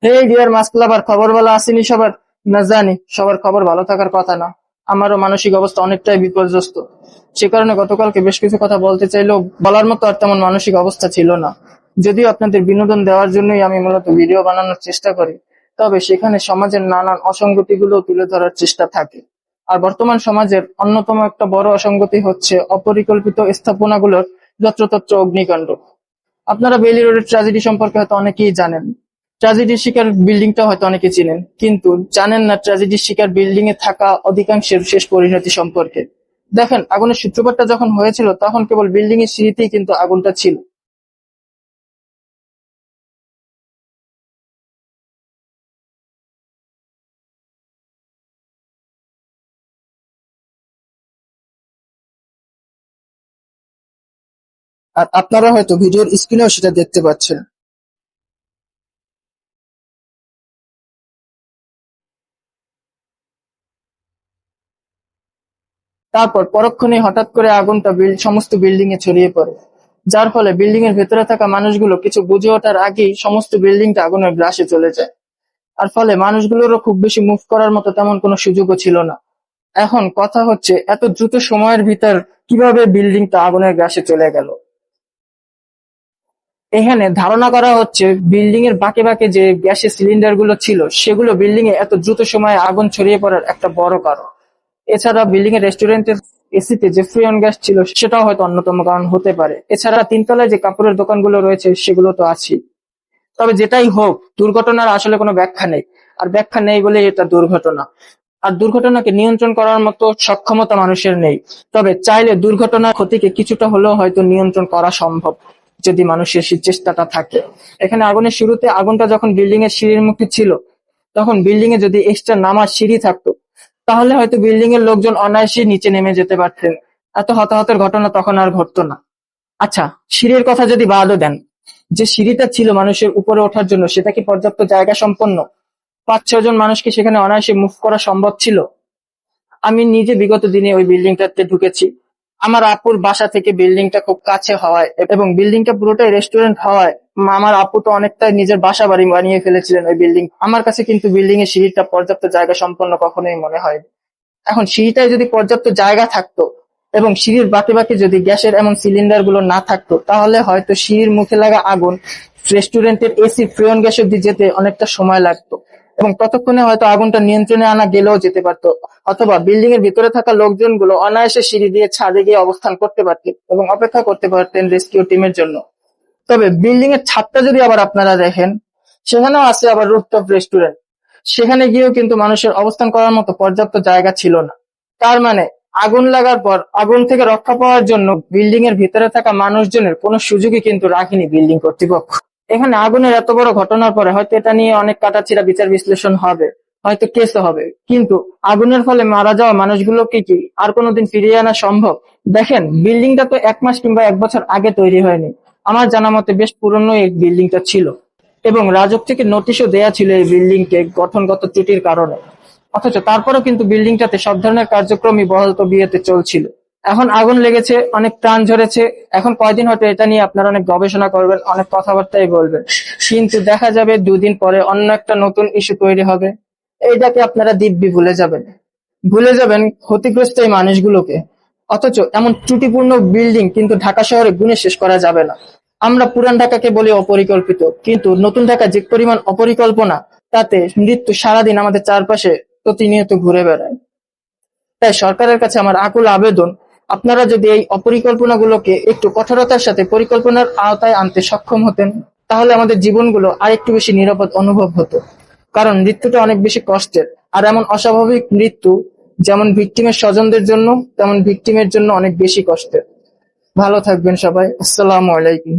এই ডিয়ার মাস্কলাভার, খবর বলা আসেনি সবার? না জানি, সবার খবর ভালো থাকার কথা না। আমারও মানসিক অবস্থা অনেকটাই বিপর্যস্ত। সে কারণে গতকালকে বেশ কিছু কথা বলতে চাইলেও বলার মতো আর তেমন মানসিক অবস্থা ছিল না। যদিও আপনাদের বিনোদন দেওয়ার জন্যই আমি মূলত ভিডিও বানানোর চেষ্টা করি, তবে সেখানে সমাজের নানান অসঙ্গতিগুলো তুলে ধরার চেষ্টা থাকে। আর বর্তমান সমাজের অন্যতম একটা বড় অসঙ্গতি হচ্ছে অপরিকল্পিত স্থাপনাগুলোর যত্রতত্র অগ্নিকাণ্ড। আপনারা বেইলি রোডের ট্র্যাজেডি সম্পর্কে হয়তো অনেকেই জানেন। ট্র্যাজেডির শিকার বিল্ডিংটা হয়তো অনেকে চিনেন, কিন্তু জানেন না ট্র্যাজেডির শিকার বিল্ডিং এ থাকা অধিকাংশের শেষ পরিণতি সম্পর্কে। দেখেন, আগুনের সূত্রপাতটা যখন হয়েছিল তখন কেবল বিল্ডিং এর সিঁড়িতেই কিন্তু আগুনটা ছিল। আর আপনারা হয়তো ভিডিওর স্ক্রিনেও সেটা দেখতে পাচ্ছেন। তারপর পরক্ষণেই হঠাৎ করে আগুনটা সমস্ত বিল্ডিং এ ছড়িয়ে পড়ে, যার ফলে বিল্ডিং এর ভেতরে থাকা মানুষগুলো কিছু বুঝে ওঠার আগেই সমস্ত বিল্ডিংটা আগুনের গ্রাসে চলে যায়। আর ফলে মানুষগুলোরও খুব বেশি মুভ করার মতো তেমন কোনো সুযোগও ছিল না। এখন কথা হচ্ছে, এত দ্রুত সময়ের ভিতর কিভাবে বিল্ডিংটা আগুনের গ্রাসে চলে গেল? এখানে ধারণা করা হচ্ছে বিল্ডিং এর বাঁকে বাঁকে যে গ্যাসের সিলিন্ডার গুলো ছিল সেগুলো বিল্ডিং এ এত দ্রুত সময়ে আগুন ছড়িয়ে পড়ার একটা বড় কারণ। এছাড়া বিল্ডিং এর রেস্টুরেন্টের এসিতে যে ফ্রিয়ন গ্যাস ছিল সেটাও হয়তো অন্যতম কারণ হতে পারে। এছাড়া তিনতলায় যে কাপড়ের দোকানগুলো রয়েছে সেগুলো তো আছেই। তবে যেটাই হোক, দুর্ঘটনার আসলে কোনো ব্যাখ্যা নেই, আর ব্যাখ্যা নেই বলে এটা দুর্ঘটনা। আর দুর্ঘটনাকে নিয়ন্ত্রণ করার মতো সক্ষমতা মানুষের নেই। তবে চাইলে দুর্ঘটনার ক্ষতিকে কিছুটা হলেও হয়তো নিয়ন্ত্রণ করা সম্ভব, যদি মানুষের সেই চেষ্টাটা থাকে। এখানে আগুনের শুরুতে আগুনটা যখন বিল্ডিং এর সিঁড়ির মুখে ছিল, তখন বিল্ডিং এ যদি এক্সট্রা নামার সিঁড়ি থাকতো, তাহলে হয়তো বিল্ডিং এর লোকজন অনায়াসে নিচে নেমে যেতে পারতেন। এত হতাহতের ঘটনা তখন আর ঘটতো না। আচ্ছা, সিঁড়ির কথা যদি বাদও দেন, যে সিঁড়িটা ছিল মানুষের উপরে ওঠার জন্য, সেটা কি পর্যাপ্ত জায়গা সম্পন্ন? ৫-৬ জন মানুষকে সেখানে অনায়াসে মুভ করা সম্ভব ছিল? আমি নিজে বিগত দিনে ওই বিল্ডিংটাতে ঢুকেছি। আমার আপুর বাসা থেকে বিল্ডিংটা খুব কাছে হওয়ায় এবং বিল্ডিংটা পুরোটাই রেস্টুরেন্ট হওয়ায় আমার আপু তো অনেকটাই নিজের বাসা বাড়ি বানিয়ে ফেলেছিলেন ওই বিল্ডিং। আমার কাছে কিন্তু বিল্ডিং এর সিঁড়িটা পর্যাপ্ত জায়গা সম্পন্ন কখনোই মনে হয়। এখন সিঁড়িটায় যদি পর্যাপ্ত জায়গা থাকতো এবং সিঁড়ির বাঁকে বাঁকে যদি গ্যাসের এমন সিলিন্ডার গুলো না থাকতো, তাহলে হয়তো সিঁড়ির মুখে লাগা আগুন রেস্টুরেন্টের এসি ফ্রিয়ন গ্যাস অব্দি যেতে অনেকটা সময় লাগতো, এবং ততক্ষণে হয়তো আগুনটা নিয়ন্ত্রণে আনা গেলেও যেতে পারতো। অথবা বিল্ডিং এর ভিতরে থাকা লোকজনগুলো অনায়াসে সিঁড়ি দিয়ে ছাদে গিয়ে অবস্থান করতে পারতেন এবং অপেক্ষা করতে পারতেন রেস্কিউ টিমের জন্য। তবে বিল্ডিং এর ছাদটা যদি আবার আপনারা দেখেন, সেখানেও আছে আবার রুফটপ রেস্টুরেন্ট। সেখানে গিয়েও কিন্তু মানুষের অবস্থান করার মতো পর্যাপ্ত জায়গা ছিল না। তার মানে আগুন লাগার পর আগুন থেকে রক্ষা পাওয়ার জন্য বিল্ডিং এর ভিতরে থাকা মানুষজনের কোনো সুযোগই কিন্তু রাখেনি বিল্ডিং কর্তৃপক্ষ। এখানে আগুনের এত বড় ঘটনার পরে হয়তো এটা নিয়ে অনেক কাটাছিড়া বিচার বিশ্লেষণ হবে, হয়তো কেসও হবে, কিন্তু আগুনের ফলে মারা যাওয়া মানুষগুলোকে কি আর কোনোদিন ফিরিয়ে আনা সম্ভব? দেখেন, বিল্ডিংটা তো ১ মাস কিংবা ১ বছর আগে তৈরি হয়নি। আমার জানা মতে বেশ পুরনো এই বিল্ডিংটা ছিল, এবং রাজউক থেকে নোটিশও দেয়া ছিল এই বিল্ডিংকে গঠনগত ত্রুটির কারণে। অথচ তারপরেও কিন্তু বিল্ডিংটাতে সব ধরনের কার্যক্রমই বহাল তবিয়তে চলছিল। এখন আগুন লেগেছে, অনেক প্রাণ ঝরেছে, এখন কয়দিন হয়তো এটা নিয়ে আপনারা অনেক গবেষণা করবেন, অনেক কথাবার্তাই বলবেন, কিন্তু দেখা যাবে ২ দিন পরে অন্য একটা নতুন ইস্যু তৈরি হবে। এইটাকে আপনারা দিব্যি ভুলে যাবেন। ভুলে যাবেন ক্ষতিগ্রস্ত এই মানুষগুলোকে। অথচ এমন ত্রুটিপূর্ণ বিল্ডিং কিন্তু ঢাকা শহরে গুণে শেষ করা যাবে না। আমরা পুরান ঢাকাকে বলি অপরিকল্পিত, কিন্তু নতুন ঢাকা যে পরিমাণ অপরিকল্পনা, তাতে মৃত্যু সারাদিন আমাদের চারপাশে প্রতিনিয়ত ঘুরে বেড়ায়। তাই সরকারের কাছে আমার আকুল আবেদন, আপনারা যদি এই অপরিকল্পনাগুলোকে একটু কঠোরতার সাথে পরিকল্পনার আওতায় আনতে সক্ষম হতেন, তাহলে আমাদের জীবনগুলো আরেকটু বেশি নিরাপদ অনুভব হতো। কারণ মৃত্যুটা অনেক বেশি কষ্টের, আর এমন অস্বাভাবিক মৃত্যু যেমন ভিকটিমের স্বজনদের জন্য তেমন ভিকটিমের জন্য অনেক বেশি কষ্টের। ভালো থাকবেন সবাই। আসসালামু আলাইকুম।